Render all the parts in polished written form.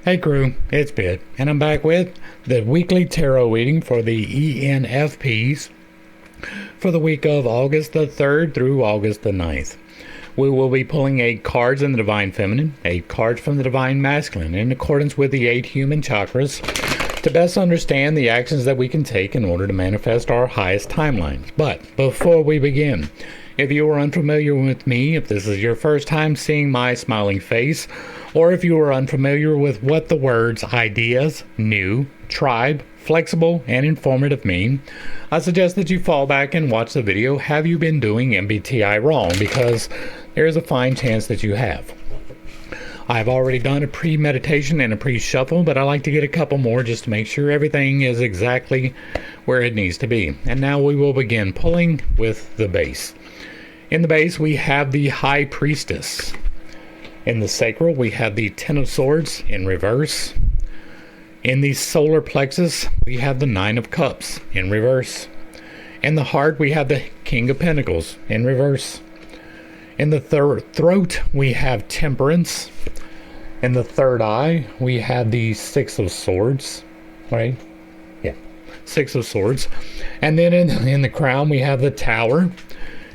Hey crew, it's Bit, and I'm back with the weekly tarot reading for the ENFPs for the week of August the 3rd through August the 9th. We will be pulling 8 cards in the Divine Feminine, 8 cards from the Divine Masculine, in accordance with the 8 human chakras, to best understand the actions that we can take in order to manifest our highest timelines. But before we begin, if you are unfamiliar with me, if this is your first time seeing my smiling face, or if you are unfamiliar with what the words ideas, new, tribe, flexible, and informative mean, I suggest that you fall back and watch the video, Have You Been Doing MBTI Wrong? Because there is a fine chance that you have. I've already done a pre-meditation and a pre-shuffle, but I like to get a couple more just to make sure everything is exactly where it needs to be. And now we will begin pulling with the base. In the base, we have the High Priestess. In the sacral, we have the Ten of Swords in reverse. In the solar plexus, we have the Nine of Cups in reverse. In the heart, we have the King of Pentacles in reverse. In the throat, we have Temperance. In the third eye, we have the Six of Swords, right? Yeah, Six of Swords. And then in the crown, we have the Tower.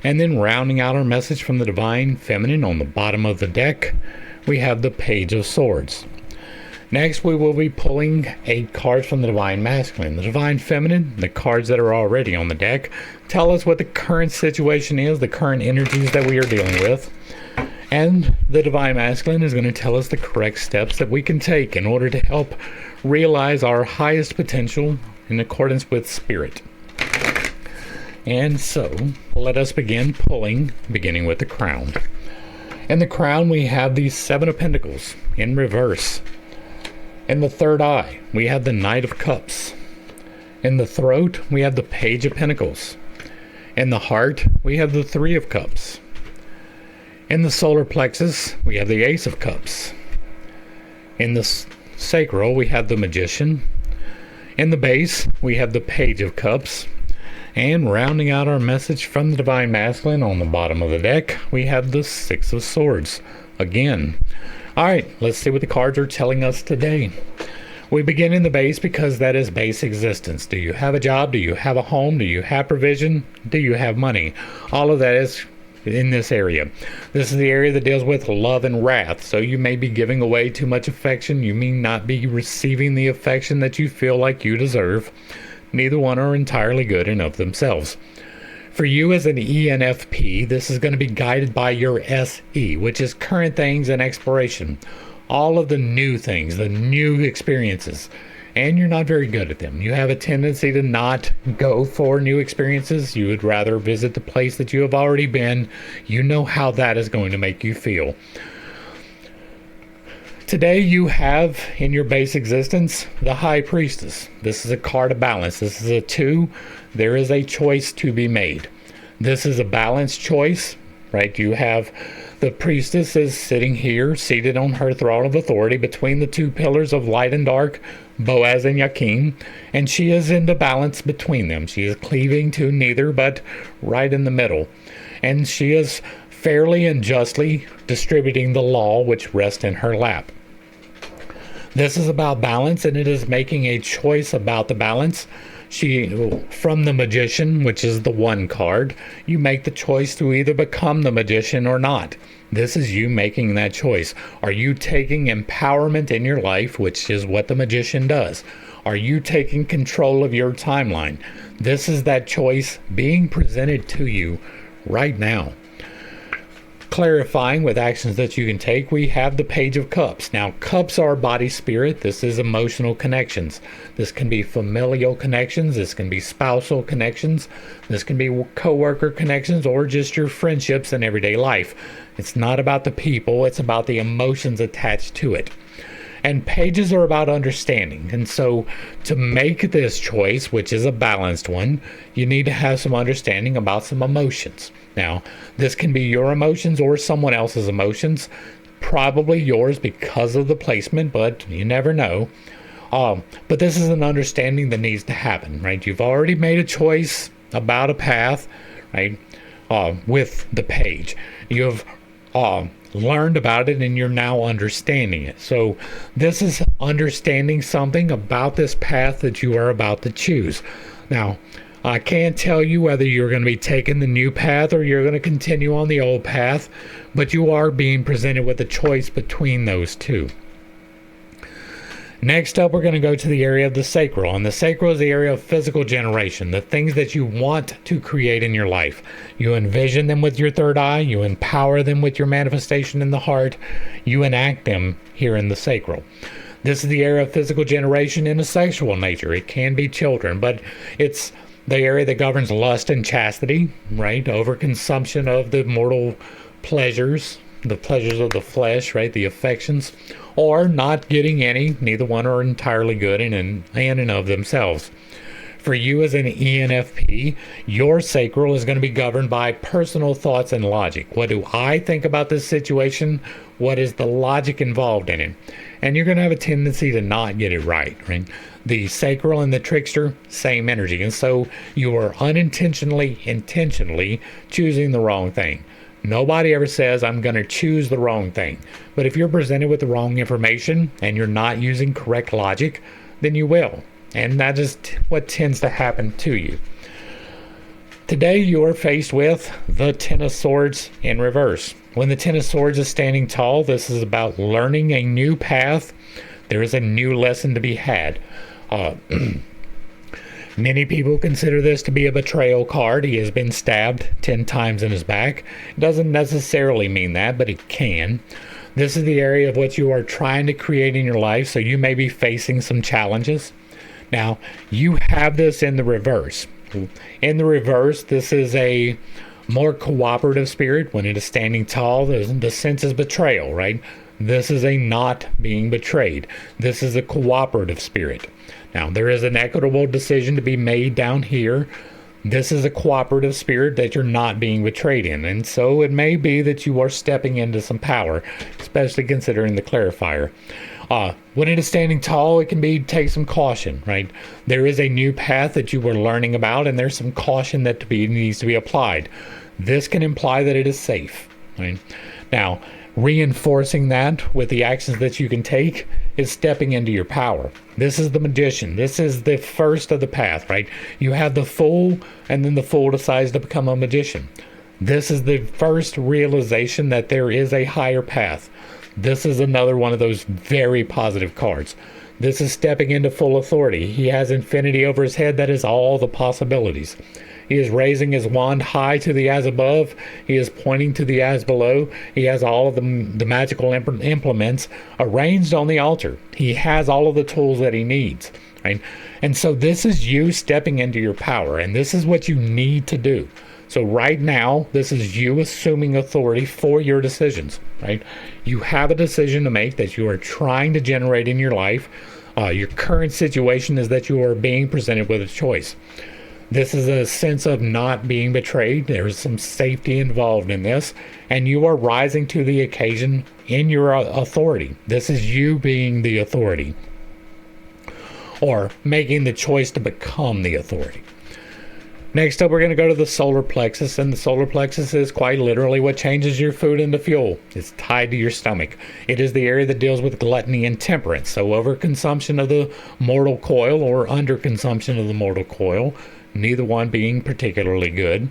And then rounding out our message from the Divine Feminine on the bottom of the deck, we have the Page of Swords. Next, we will be pulling 8 cards from the Divine Masculine. The Divine Feminine, the cards that are already on the deck, tell us what the current situation is, the current energies that we are dealing with. And the Divine Masculine is going to tell us the correct steps that we can take in order to help realize our highest potential in accordance with Spirit. And so, let us begin pulling, beginning with the crown. In the crown, we have the Seven of Pentacles in reverse. In the third eye, we have the Knight of Cups. In the throat, we have the Page of Pentacles. In the heart, we have the Three of Cups. In the solar plexus, we have the Ace of Cups. In the sacral, we have the Magician. In the base, we have the Page of Cups. And rounding out our message from the Divine Masculine on the bottom of the deck, we have the Six of Swords again. Alright, let's see what the cards are telling us today. We begin in the base because that is base existence. Do you have a job? Do you have a home? Do you have provision? Do you have money? All of that is in this area. This is the area that deals with love and wrath. So you may be giving away too much affection. You may not be receiving the affection that you feel like you deserve. Neither one are entirely good in of themselves. For you as an ENFP, this is going to be guided by your SE, which is current things and exploration. All of the new things, the new experiences. And you're not very good at them. You have a tendency to not go for new experiences. You would rather visit the place that you have already been. You know how that is going to make you feel. Today you have in your base existence the High Priestess. This is a card of balance. This is a 2. There is a choice to be made. This is a balanced choice, right? You have the Priestess is sitting here, seated on her throne of authority between the 2 pillars of light and dark, Boaz and Yakin, and she is in the balance between them. She is cleaving to neither, but right in the middle. And she is fairly and justly distributing the law which rests in her lap. This is about balance, and it is making a choice about the balance. From the Magician, which is the 1 card, you make the choice to either become the Magician or not. This is you making that choice. Are you taking empowerment in your life, which is what the Magician does? Are you taking control of your timeline? This is that choice being presented to you right now. Clarifying with actions that you can take, we have the Page of Cups. Now, cups are body spirit. This is emotional connections. This can be familial connections. This can be spousal connections. This can be co-worker connections or just your friendships in everyday life. It's not about the people. It's about the emotions attached to it. And pages are about understanding. And so to make this choice, which is a balanced one, you need to have some understanding about some emotions. Now, this can be your emotions or someone else's emotions. Probably yours because of the placement, but you never know. But this is an understanding that needs to happen, right? You've already made a choice about a path, right? With the page. You've learned about it and you're now understanding it. So this is understanding something about this path that you are about to choose. Now, I can't tell you whether you're going to be taking the new path or you're going to continue on the old path, but you are being presented with a choice between those two. Next up, we're going to go to the area of the sacral. And the sacral is the area of physical generation, the things that you want to create in your life. You envision them with your third eye. You empower them with your manifestation in the heart. You enact them here in the sacral. This is the area of physical generation in a sexual nature. It can be children, but it's the area that governs lust and chastity, right? Overconsumption of the mortal pleasures, the pleasures of the flesh, right? The affections, or not getting any. Neither one are entirely good in and of themselves. For you as an ENFP, your sacral is going to be governed by personal thoughts and logic. What do I think about this situation? What is the logic involved in it? And you're going to have a tendency to not get it right? The sacral and the trickster, same energy. And so you are intentionally choosing the wrong thing. Nobody ever says, I'm going to choose the wrong thing. But if you're presented with the wrong information and you're not using correct logic, then you will. And that is what tends to happen to you. Today you are faced with the Ten of Swords in reverse. When the Ten of Swords is standing tall, this is about learning a new path. There is a new lesson to be had. Many people consider this to be a betrayal card. He has been stabbed 10 times in his back. It doesn't necessarily mean that, but it can. This is the area of what you are trying to create in your life, so you may be facing some challenges. Now, you have this in the reverse. In the reverse, this is a more cooperative spirit. When it is standing tall, the sense is betrayal, right? This is a not being betrayed. This is a cooperative spirit. Now, there is an equitable decision to be made down here. This is a cooperative spirit that you're not being betrayed in. And so it may be that you are stepping into some power, especially considering the clarifier. When it is standing tall, it can take some caution, right? There is a new path that you were learning about, and there's some caution that needs to be applied. This can imply that it is safe, right? Now, reinforcing that with the actions that you can take is stepping into your power. This is the magician. This is the first of the path, right? You have the fool, and then the fool decides to become a magician. This is the first realization that there is a higher path. This is another one of those very positive cards. This is stepping into full authority. He has infinity over his head. That is all the possibilities. He is raising his wand high to the as above. He is pointing to the as below. He has all of the magical implements arranged on the altar. He has all of the tools that he needs, right? And so this is you stepping into your power, and this is what you need to do. So right now, this is you assuming authority for your decisions, right? You have a decision to make that you are trying to generate in your life. Your current situation is that you are being presented with a choice. This is a sense of not being betrayed. There is some safety involved in this, and you are rising to the occasion in your authority. This is you being the authority, or making the choice to become the authority. Next up, we're going to go to the solar plexus, and the solar plexus is quite literally what changes your food into fuel. It's tied to your stomach. It is the area that deals with gluttony and temperance, so overconsumption of the mortal coil or underconsumption of the mortal coil, neither one being particularly good.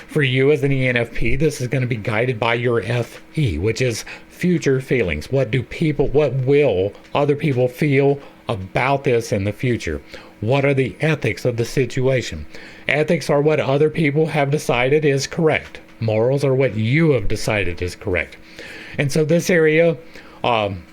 For you as an ENFP, this is going to be guided by your FE, which is future feelings. What will other people feel about this in the future? What are the ethics of the situation? Ethics are what other people have decided is correct. Morals are what you have decided is correct. And so this area,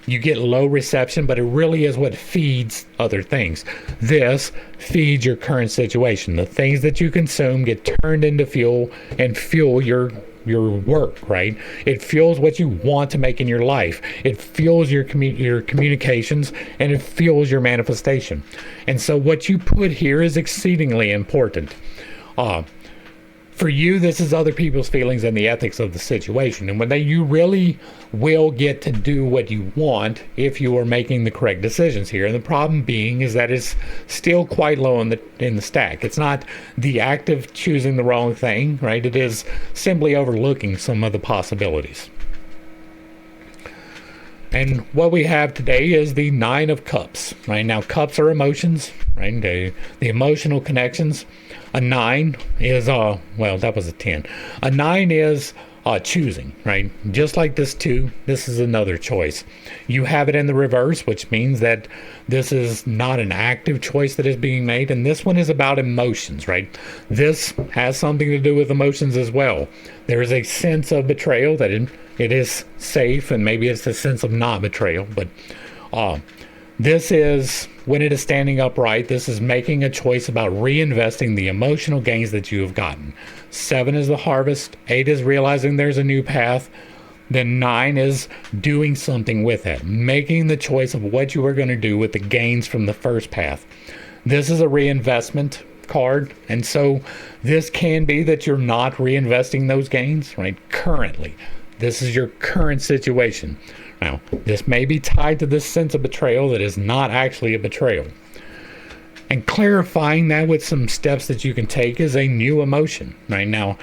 you get low reception, but it really is what feeds other things. This feeds your current situation. The things that you consume get turned into fuel and fuel your work, right? It fuels what you want to make in your life. It fuels your communications, and it fuels your manifestation. And so what you put here is exceedingly important. For you, this is other people's feelings and the ethics of the situation. And you really will get to do what you want if you are making the correct decisions here. And the problem being is that it's still quite low in the stack. It's not the act of choosing the wrong thing, right? It is simply overlooking some of the possibilities. And what we have today is the Nine of Cups. Right now, cups are emotions, right? The emotional connections. A 9 is well, that was a 10. A 9 is choosing, right? Just like this 2, this is another choice. You have it in the reverse, which means that this is not an active choice that is being made, and this one is about emotions, right? This has something to do with emotions as well. There is a sense of betrayal that it is safe, and maybe it's a sense of not betrayal, but this is, when it is standing upright, this is making a choice about reinvesting the emotional gains that you have gotten. 7 is the harvest. 8 is realizing there's a new path. Then 9 is doing something with it, making the choice of what you are going to do with the gains from the first path. This is a reinvestment card, and so this can be that you're not reinvesting those gains, right? Currently, this is your current situation. Now, this may be tied to this sense of betrayal that is not actually a betrayal. And clarifying that with some steps that you can take is a new emotion. Right now,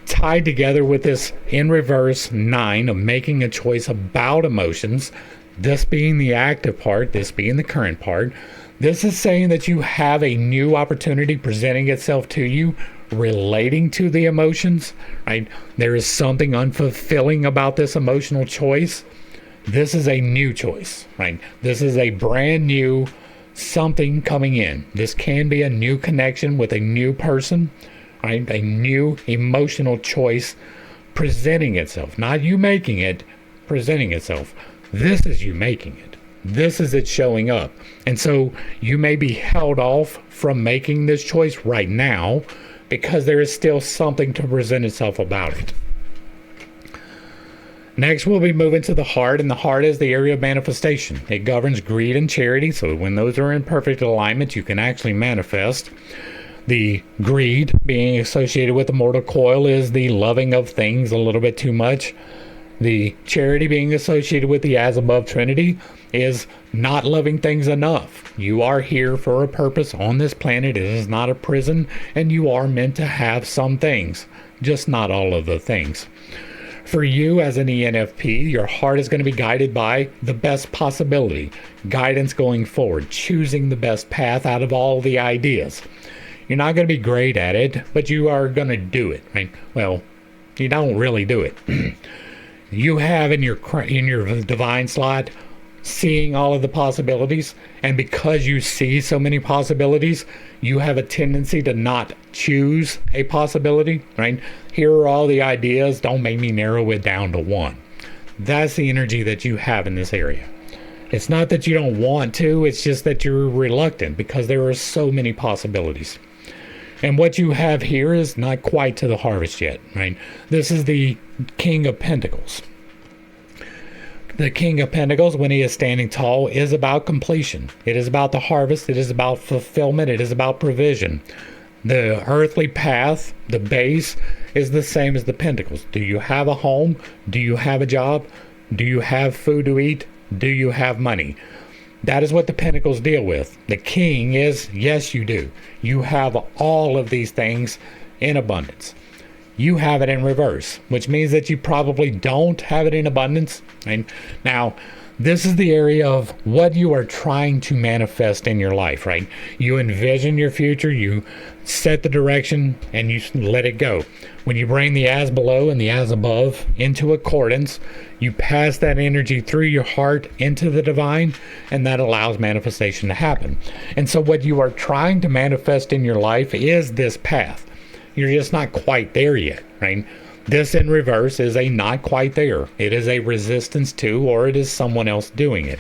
tied together with this in reverse 9 of making a choice about emotions, this being the active part, this being the current part, this is saying that you have a new opportunity presenting itself to you relating to the emotions, right? There is something unfulfilling about this emotional choice. This is a new choice, right? This is a brand new something coming in. This can be a new connection with a new person, right? A new emotional choice presenting itself. Not you making it, presenting itself. This is you making it. This is it showing up. And so you may be held off from making this choice right now because there is still something to present itself about it. Next, we'll be moving to the heart, and the heart is the area of manifestation. It governs greed and charity, so when those are in perfect alignment, you can actually manifest. The greed being associated with the mortal coil is the loving of things a little bit too much. The charity being associated with the as above trinity is not loving things enough. You are here for a purpose on this planet. It is not a prison, and you are meant to have some things, just not all of the things. For you as an ENFP, your heart is going to be guided by the best possibility, guidance going forward, choosing the best path out of all the ideas. You're not going to be great at it, but you are going to do it, right? Well, you don't really do it. You have in your divine slot seeing all of the possibilities, and because you see so many possibilities, you have a tendency to not choose a possibility, right? Here are all the ideas, don't make me narrow it down to one. That's the energy that you have in this area. It's not that you don't want to, it's just that you're reluctant because there are so many possibilities. And what you have here is not quite to the harvest yet, right? This is the King of Pentacles. The King of Pentacles, when he is standing tall, is about completion. It is about the harvest. It is about fulfillment. It is about provision. The earthly path, the base, is the same as the Pentacles. Do you have a home? Do you have a job? Do you have food to eat? Do you have money? That is what the Pentacles deal with. The King is, yes, you do. You have all of these things in abundance. You have it in reverse, which means that you probably don't have it in abundance. And now, this is the area of what you are trying to manifest in your life, right? You envision your future, you set the direction, and you let it go. When you bring the as below and the as above into accordance, you pass that energy through your heart into the divine, and that allows manifestation to happen. And so what you are trying to manifest in your life is this path. You're just not quite there yet, right? This in reverse is a not quite there. It is a resistance to, or it is someone else doing it.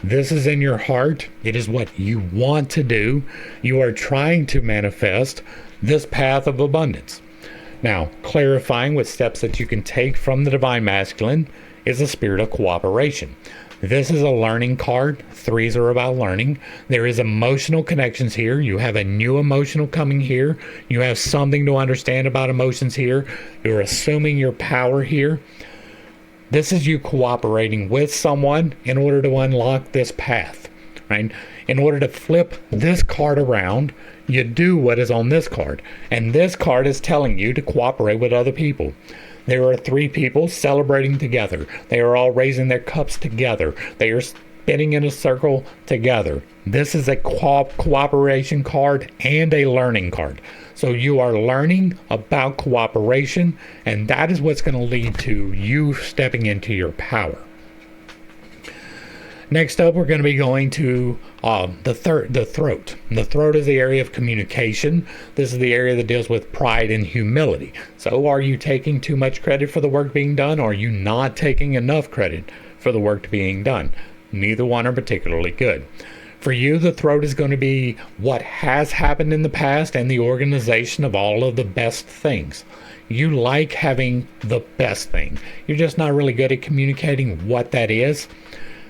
This is in your heart. It is what you want to do. You are trying to manifest this path of abundance. Now, clarifying what steps that you can take from the Divine Masculine is a spirit of cooperation. This is a learning card. 3s are about learning. There is emotional connections here. You have a new emotional coming here. You have something to understand about emotions here. You're assuming your power here. This is you cooperating with someone in order to unlock this path, right? In order to flip this card around, you do what is on this card. And this card is telling you to cooperate with other people. There are three people celebrating together. They are all raising their cups together. They are spinning in a circle together. This is a cooperation card and a learning card. So you are learning about cooperation, and that is what's going to lead to you stepping into your power. Next up, we're going to be going to the throat. The throat is the area of communication. This is the area that deals with pride and humility. So are you taking too much credit for the work being done, or are you not taking enough credit for the work being done? Neither one are particularly good. For you, the throat is going to be what has happened in the past and the organization of all of the best things. You like having the best thing. You're just not really good at communicating what that is.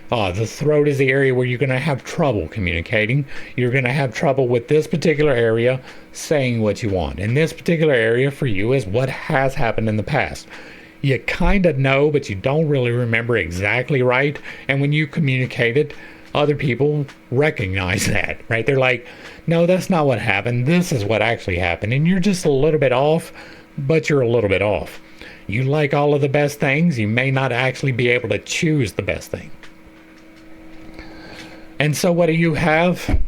The throat is the area where you're going to have trouble communicating. You're going to have trouble with this particular area saying what you want. And this particular area for you is what has happened in the past. You kind of know, but you don't really remember exactly right. And when you communicate it, other people recognize that, right? They're like, no, that's not what happened. This is what actually happened. And you're just a little bit off, but you're a little bit off. You like all of the best things. You may not actually be able to choose the best thing. And so what do you have?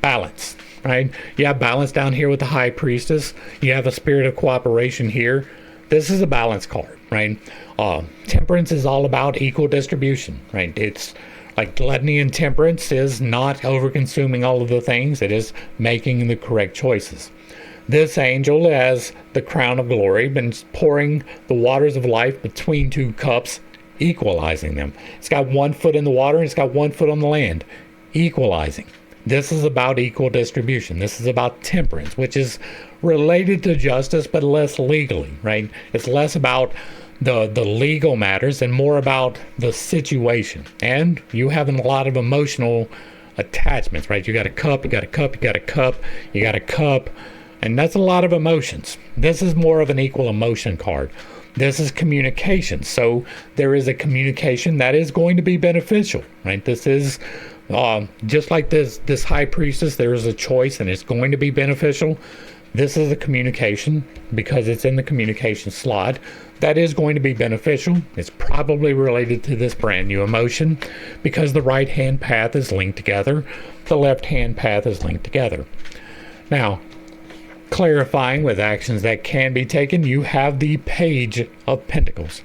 Balance, right? You have balance down here with the High Priestess. You have a spirit of cooperation here. This is a balance card, right? Temperance is all about equal distribution, right? It's like gluttony and temperance is not over-consuming all of the things. It is making the correct choices. This angel has the crown of glory, been pouring the waters of life between two cups, equalizing them. It's got 1 foot in the water and it's got 1 foot on the land. Equalizing. This is about equal distribution. This is about temperance, which is related to justice, but less legally, right? It's less about the legal matters and more about the situation. And you have a lot of emotional attachments, right? You got a cup, you got a cup, you got a cup, you got a cup, and that's a lot of emotions. This is more of an equal emotion card. This is communication. So there is a communication that is going to be beneficial, right? This is just like this High Priestess, there is a choice and it's going to be beneficial. This is a communication because it's in the communication slot. That is going to be beneficial. It's probably related to this brand new emotion because the right hand path is linked together. The left hand path is linked together. Now, clarifying with actions that can be taken, you have the Page of Pentacles.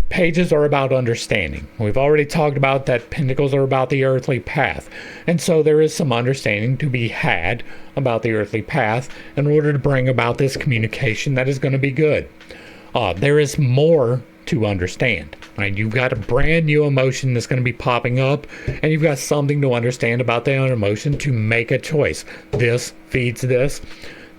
Pages are about understanding. We've already talked about that pentacles are about the earthly path. And so there is some understanding to be had about the earthly path in order to bring about this communication that is going to be good. There is more to understand, right? You've got a brand new emotion that's going to be popping up, and you've got something to understand about that emotion to make a choice. This feeds this.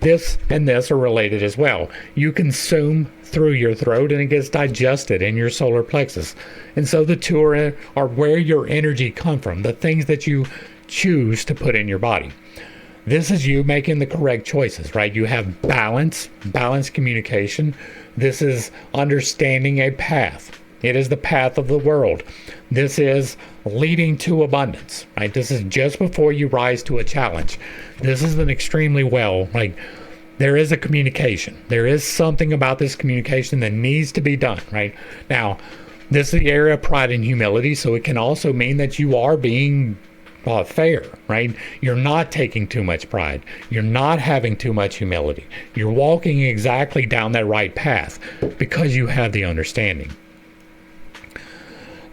This and this are related as well. You consume through your throat and it gets digested in your solar plexus. And so the two are where your energy comes from, the things that you choose to put in your body. This is you making the correct choices, right? You have balanced communication. This is understanding a path. It is the path of the world. This is leading to abundance, right? This is just before you rise to a challenge. This is an extremely there is a communication. There is something about this communication that needs to be done, right? Now, this is the area of pride and humility, so it can also mean that you are being fair, right? You're not taking too much pride. You're not having too much humility. You're walking exactly down that right path because you have the understanding.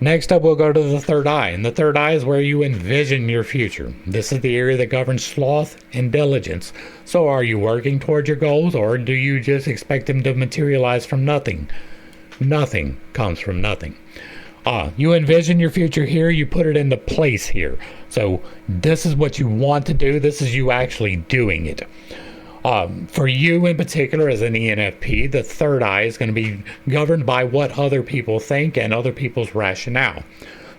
Next up, we'll go to the third eye, and the third eye is where you envision your future. This is the area that governs sloth and diligence. So are you working towards your goals, or do you just expect them to materialize from nothing? Nothing comes from nothing. You envision your future here, you put it into place here. So this is what you want to do, this is you actually doing it. For you in particular as an ENFP, the third eye is going to be governed by what other people think and other people's rationale.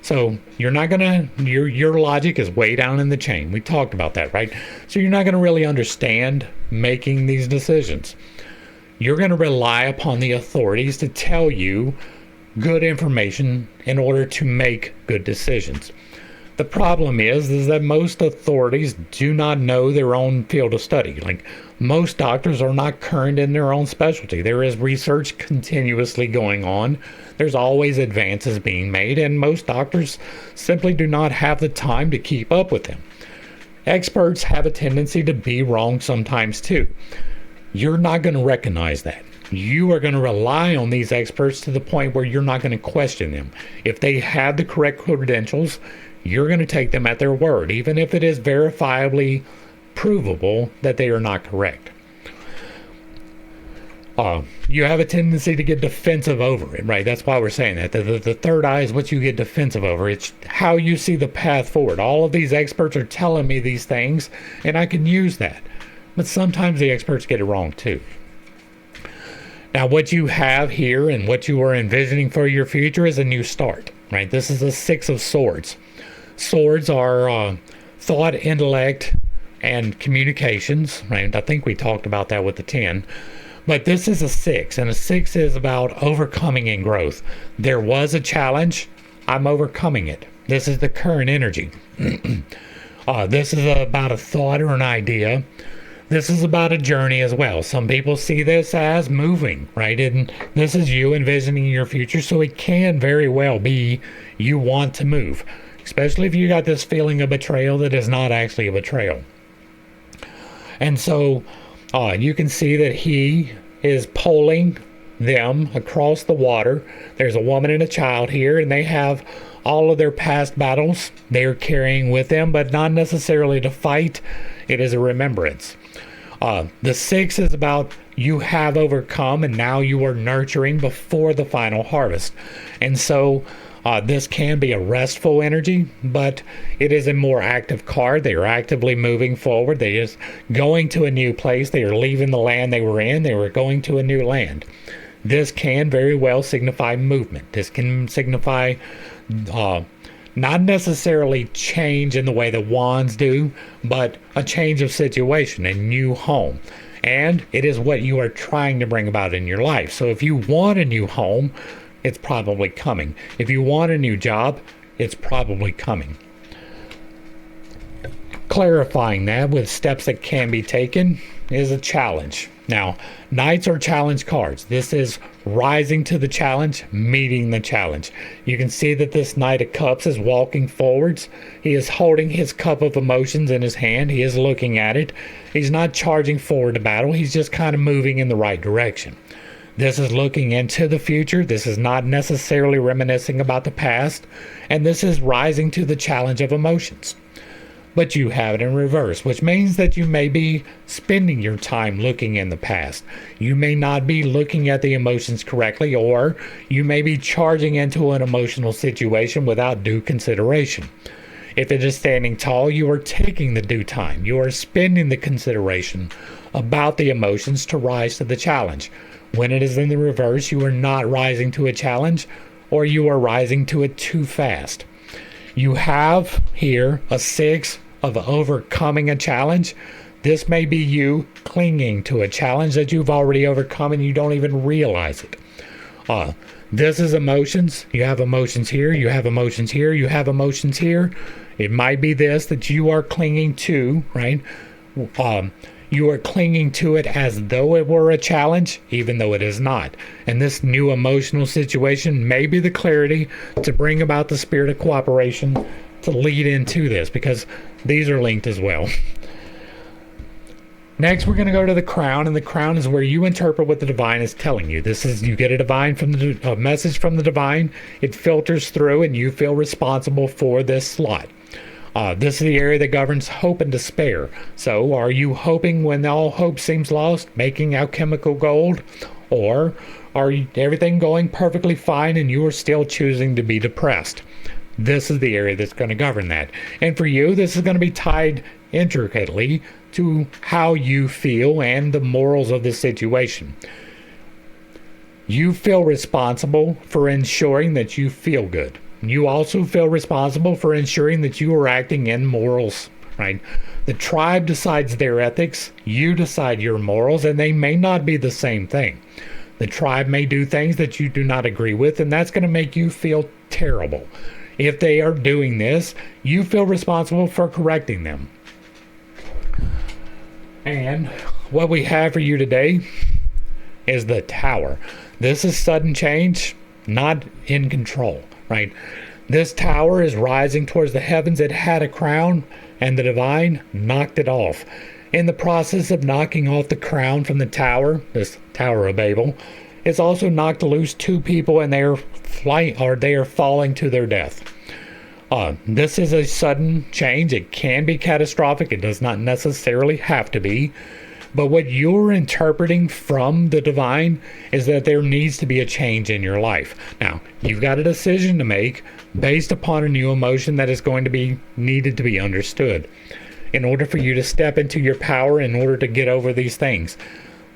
So you're not going to, your logic is way down in the chain. We talked about that, right? So you're not going to really understand making these decisions. You're going to rely upon the authorities to tell you good information in order to make good decisions. The problem is that most authorities do not know their own field of study. Like, most doctors are not current in their own specialty. There is research continuously going on. There's always advances being made, and most doctors simply do not have the time to keep up with them. Experts have a tendency to be wrong sometimes too. You're not going to recognize that. You are going to rely on these experts to the point where you're not going to question them. If they have the correct credentials, you're going to take them at their word, even if it is verifiably provable that they are not correct. You have a tendency to get defensive over it, right? That's why we're saying that. The third eye is what you get defensive over. It's how you see the path forward. All of these experts are telling me these things, and I can use that. But sometimes the experts get it wrong too. Now, what you have here and what you are envisioning for your future is a new start, right? This is a 6 of Swords. Swords are thought, intellect, and communications, right? I think we talked about that with the 10. But this is a 6, and a 6 is about overcoming and growth. There was a challenge. I'm overcoming it. This is the current energy. This is about a thought or an idea. This is about a journey as well. Some people see this as moving, right? And this is you envisioning your future, so it can very well be you want to move, especially if you got this feeling of betrayal that is not actually a betrayal. And so you can see that he is pulling them across the water. There's a woman and a child here, and they have all of their past battles they are carrying with them, but not necessarily to fight. It is a remembrance. The 6 is about you have overcome and now you are nurturing before the final harvest. And so this can be a restful energy, but it is a more active card. They are actively moving forward. They are going to a new place. They are leaving the land they were in. They were going to a new land. This can very well signify movement. This can signify not necessarily change in the way the wands do, but a change of situation, a new home. And it is what you are trying to bring about in your life. So if you want a new home, it's probably coming. If you want a new job, it's probably coming. Clarifying that with steps that can be taken is a challenge. Now, Knights are challenge cards. This is rising to the challenge, meeting the challenge. You can see that this Knight of Cups is walking forwards. He is holding his cup of emotions in his hand. He is looking at it. He's not charging forward to battle. He's just kind of moving in the right direction. This is looking into the future. This is not necessarily reminiscing about the past. And this is rising to the challenge of emotions. But you have it in reverse, which means that you may be spending your time looking in the past. You may not be looking at the emotions correctly, or you may be charging into an emotional situation without due consideration. If it is standing tall, you are taking the due time. You are spending the consideration about the emotions to rise to the challenge. When it is in the reverse, you are not rising to a challenge, or you are rising to it too fast. You have here a 6 of overcoming a challenge. This may be you clinging to a challenge that you've already overcome and you don't even realize it. This is emotions. You have emotions here. You have emotions here. You have emotions here. It might be this that you are clinging to, right? You are clinging to it as though it were a challenge, even though it is not. And this new emotional situation may be the clarity to bring about the spirit of cooperation to lead into this, because these are linked as well. Next, we're going to go to the crown, and the crown is where you interpret what the divine is telling you. This is, you get a message from the divine, it filters through, and you feel responsible for this slot. This is the area that governs hope and despair. So, are you hoping when all hope seems lost, making alchemical gold? Or are everything going perfectly fine and you are still choosing to be depressed? This is the area that's going to govern that. And for you, this is going to be tied intricately to how you feel and the morals of the situation. You feel responsible for ensuring that you feel good. You also feel responsible for ensuring that you are acting in morals, right? The tribe decides their ethics, you decide your morals, and they may not be the same thing. The tribe may do things that you do not agree with, and that's going to make you feel terrible. If they are doing this, you feel responsible for correcting them. And what we have for you today is the Tower. This is sudden change, not in control, right? This tower is rising towards the heavens. It had a crown, and the divine knocked it off. In the process of knocking off the crown from the tower, this Tower of Babel, it's also knocked loose two people, and they are falling to their death. This is a sudden change. It can be catastrophic. It does not necessarily have to be. But what you're interpreting from the divine is that there needs to be a change in your life. Now, you've got a decision to make based upon a new emotion that is going to be needed to be understood in order for you to step into your power, in order to get over these things.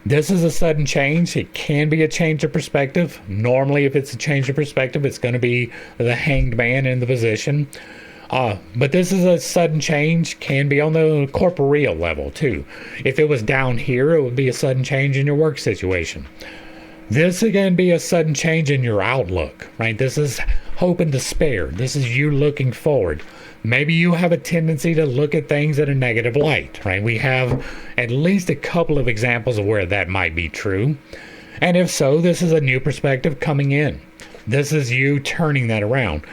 This is a sudden change. It can be a change of perspective. Normally, if it's a change of perspective, it's going to be the hanged man in the position. But this is a sudden change, can be on the corporeal level too. If it was down here, it would be a sudden change in your work situation. This can be a sudden change in your outlook, right? This is hope and despair. This is you looking forward. Maybe you have a tendency to look at things in a negative light, right? We have at least a couple of examples of where that might be true. And if so, this is a new perspective coming in. This is you turning that around.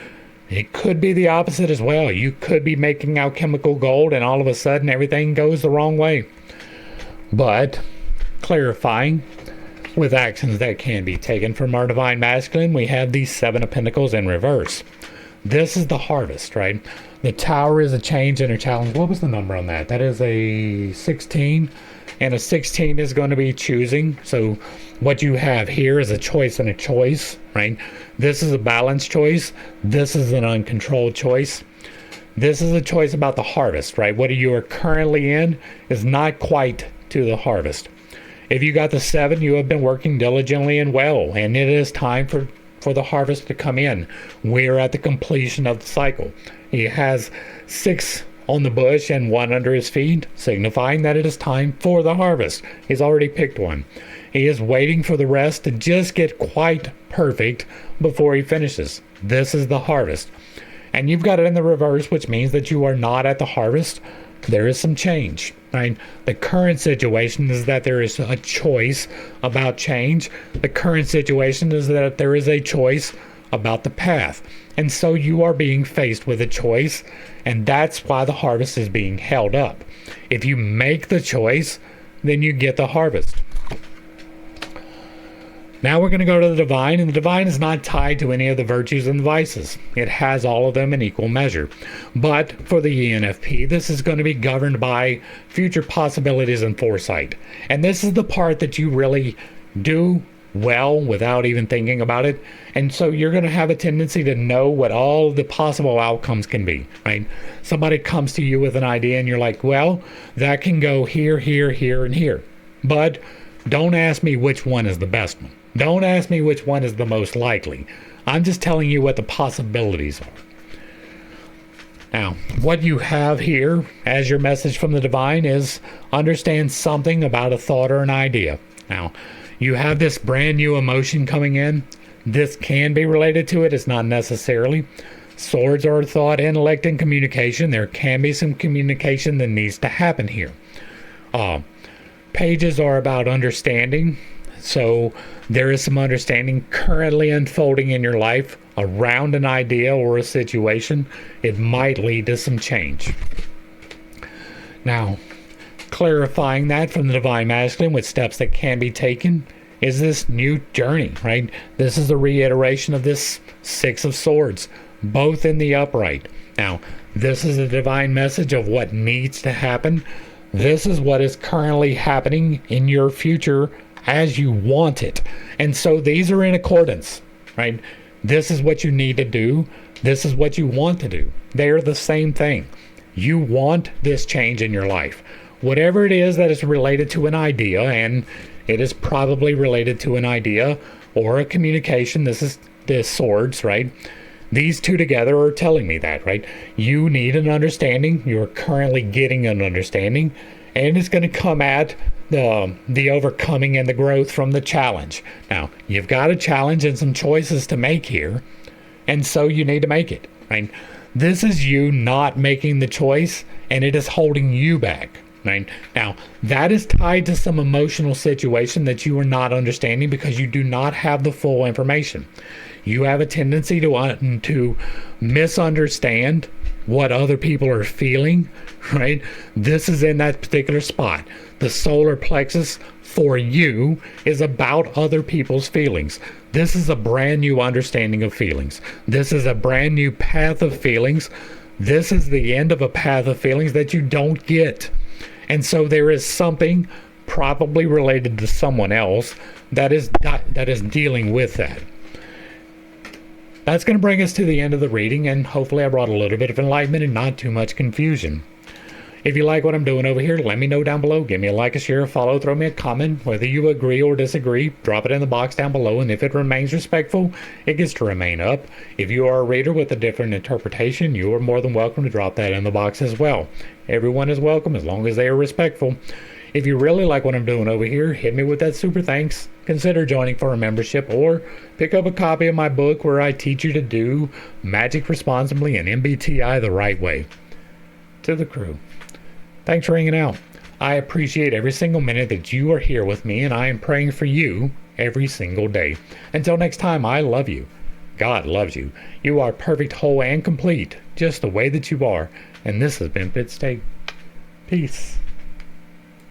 It could be the opposite as well. You could be making alchemical gold and all of a sudden everything goes the wrong way. But clarifying with actions that can be taken from our divine masculine, we have these Seven of Pentacles in reverse. This is the harvest, right? The Tower is a change and a challenge. What was the number on that? That is a 16. And a 16 is going to be choosing. So what you have here is a choice and a choice, right? This is a balanced choice. This is an uncontrolled choice. This is a choice about the harvest, right? What you are currently in is not quite to the harvest. If you got the 7, you have been working diligently and well, and it is time for the harvest to come in. We're at the completion of the cycle. He has 6 on the bush and 1 under his feet, signifying that it is time for the harvest. He's already picked one. He is waiting for the rest to just get quite perfect before he finishes. This is the harvest. And you've got it in the reverse, which means that you are not at the harvest. There is some change, right? The current situation is that there is a choice about change. The current situation is that there is a choice about the path. And so you are being faced with a choice, and that's why the harvest is being held up. If you make the choice, then you get the harvest. Now we're going to go to the divine, and the divine is not tied to any of the virtues and vices. It has all of them in equal measure. But for the ENFP, this is going to be governed by future possibilities and foresight. And this is the part that you really do well without even thinking about it. And so you're going to have a tendency to know what all the possible outcomes can be, right? Somebody comes to you with an idea and you're like, well, that can go here, here, here, and here. But don't ask me which one is the best one. Don't ask me which one is the most likely. I'm just telling you what the possibilities are. Now, what you have here as your message from the divine is understand something about a thought or an idea. Now, you have this brand new emotion coming in. This can be related to it. It's not necessarily. Swords are thought, intellect, and communication. There can be some communication that needs to happen here. Pages are about understanding. So there is some understanding currently unfolding in your life around an idea or a situation. It might lead to some change. Now, clarifying that from the divine masculine with steps that can be taken is this new journey, right? This is a reiteration of this 6 of Swords, both in the upright. Now, this is a divine message of what needs to happen. This is what is currently happening in your future as you want it. And so these are in accordance, right? This is what you need to do. This is what you want to do. They are the same thing. You want this change in your life. Whatever it is that is related to an idea, and it is probably related to an idea or a communication. This is the Swords, right? These two together are telling me that, right? You need an understanding. You're currently getting an understanding, and it's going to come at the overcoming and the growth from the challenge. Now, you've got a challenge and some choices to make here, and so you need to make it, right? This is you not making the choice, and it is holding you back. Right? Now, that is tied to some emotional situation that you are not understanding because you do not have the full information. You have a tendency to misunderstand what other people are feeling, right? This is in that particular spot. The solar plexus for you is about other people's feelings. This is a brand new understanding of feelings. This is a brand new path of feelings. This is the end of a path of feelings that you don't get. And so there is something probably related to someone else that is dealing with that. That's going to bring us to the end of the reading, and hopefully I brought a little bit of enlightenment and not too much confusion. If you like what I'm doing over here, let me know down below. Give me a like, a share, a follow, throw me a comment. Whether you agree or disagree, drop it in the box down below, and if it remains respectful, it gets to remain up. If you are a reader with a different interpretation, you are more than welcome to drop that in the box as well. Everyone is welcome as long as they are respectful. If you really like what I'm doing over here, hit me with that super thanks. Consider joining for a membership or pick up a copy of my book where I teach you to do magic responsibly and MBTI the right way. To the crew, thanks for hanging out. I appreciate every single minute that you are here with me, and I am praying for you every single day. Until next time, I love you. God loves you. You are perfect, whole, and complete, just the way that you are. And this has been Pitsteak. Peace.